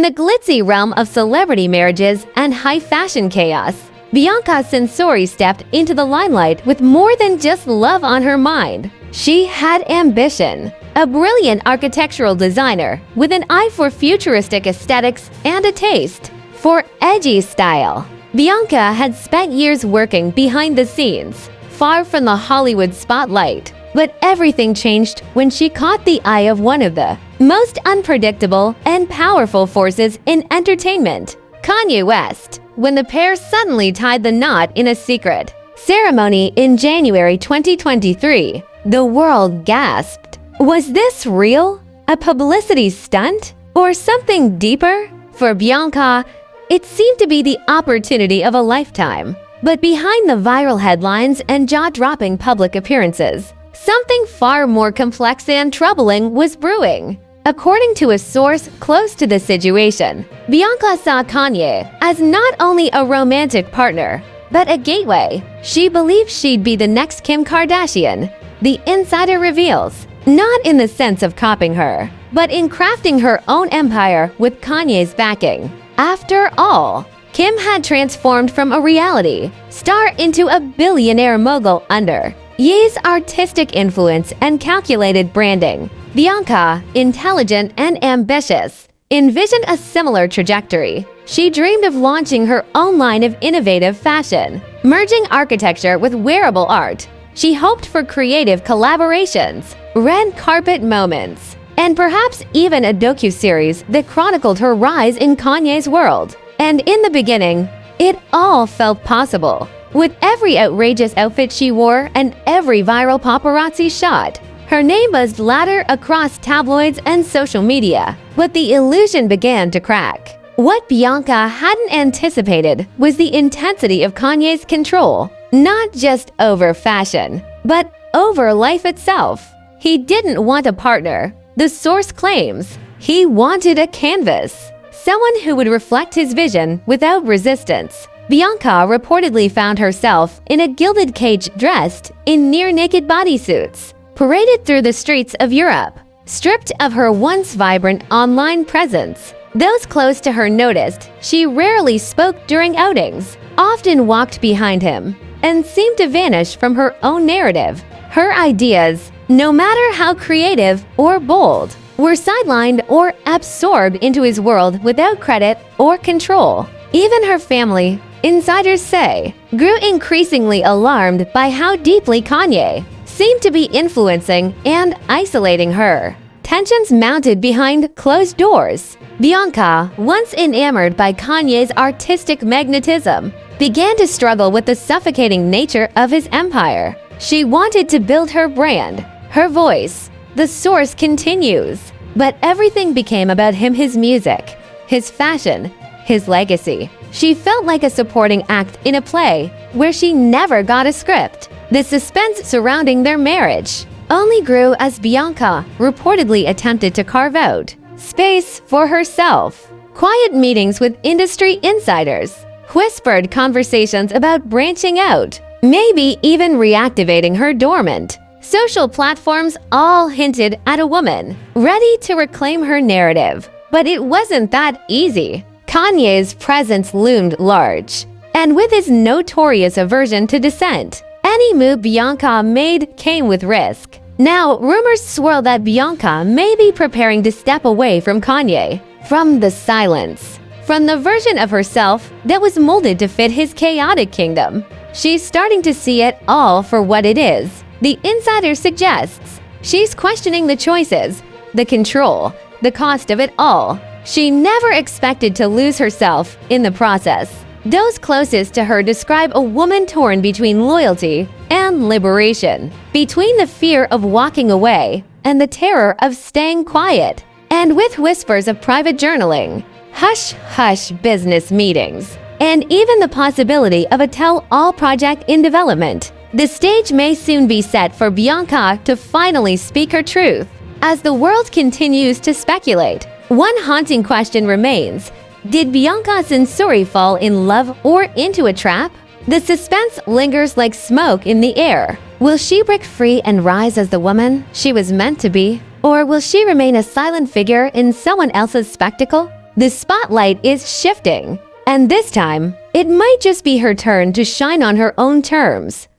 In the glitzy realm of celebrity marriages and high-fashion chaos, Bianca Censori stepped into the limelight with more than just love on her mind. She had ambition. A brilliant architectural designer with an eye for futuristic aesthetics and a taste for edgy style. Bianca had spent years working behind the scenes, far from the Hollywood spotlight. But everything changed when she caught the eye of one of the most unpredictable and powerful forces in entertainment, Kanye West. When the pair suddenly tied the knot in a secret ceremony in January 2023, the world gasped. Was this real? A publicity stunt? Or something deeper? For Bianca, it seemed to be the opportunity of a lifetime. But behind the viral headlines and jaw-dropping public appearances, something far more complex and troubling was brewing. According to a source close to the situation, Bianca saw Kanye as not only a romantic partner, but a gateway. She believed she'd be the next Kim Kardashian. The insider reveals, not in the sense of copying her, but in crafting her own empire with Kanye's backing. After all, Kim had transformed from a reality star into a billionaire mogul under Ye's artistic influence and calculated branding. Bianca, intelligent and ambitious, envisioned a similar trajectory. She dreamed of launching her own line of innovative fashion, merging architecture with wearable art. She hoped for creative collaborations, red carpet moments, and perhaps even a docuseries that chronicled her rise in Kanye's world. And in the beginning, it all felt possible. With every outrageous outfit she wore and every viral paparazzi shot, her name buzzed louder across tabloids and social media. But the illusion began to crack. What Bianca hadn't anticipated was the intensity of Kanye's control, not just over fashion, but over life itself. He didn't want a partner, the source claims. He wanted a canvas, someone who would reflect his vision without resistance. Bianca reportedly found herself in a gilded cage dressed in near-naked bodysuits, paraded through the streets of Europe, stripped of her once vibrant online presence. Those close to her noticed she rarely spoke during outings, often walked behind him, and seemed to vanish from her own narrative. Her ideas, no matter how creative or bold, were sidelined or absorbed into his world without credit or control. Even her family, insiders say, grew increasingly alarmed by how deeply Kanye seemed to be influencing and isolating her. Tensions mounted behind closed doors. Bianca, once enamored by Kanye's artistic magnetism, began to struggle with the suffocating nature of his empire. She wanted to build her brand, her voice. The source continues. But everything became about him, his music, his fashion, his legacy. She felt like a supporting act in a play where she never got a script. The suspense surrounding their marriage only grew as Bianca reportedly attempted to carve out space for herself. Quiet meetings with industry insiders, whispered conversations about branching out, maybe even reactivating her dormant social platforms all hinted at a woman ready to reclaim her narrative. But it wasn't that easy. Kanye's presence loomed large, and with his notorious aversion to dissent, any move Bianca made came with risk. Now, rumors swirl that Bianca may be preparing to step away from Kanye, from the silence, from the version of herself that was molded to fit his chaotic kingdom. She's starting to see it all for what it is. The insider suggests she's questioning the choices, the control, the cost of it all. She never expected to lose herself in the process. Those closest to her describe a woman torn between loyalty and liberation, between the fear of walking away and the terror of staying quiet. And with whispers of private journaling, hush-hush business meetings, and even the possibility of a tell-all project in development, the stage may soon be set for Bianca to finally speak her truth. As the world continues to speculate, one haunting question remains. Did Bianca Censori fall in love or into a trap? The suspense lingers like smoke in the air. Will she break free and rise as the woman she was meant to be? Or will she remain a silent figure in someone else's spectacle? The spotlight is shifting, and this time, it might just be her turn to shine on her own terms.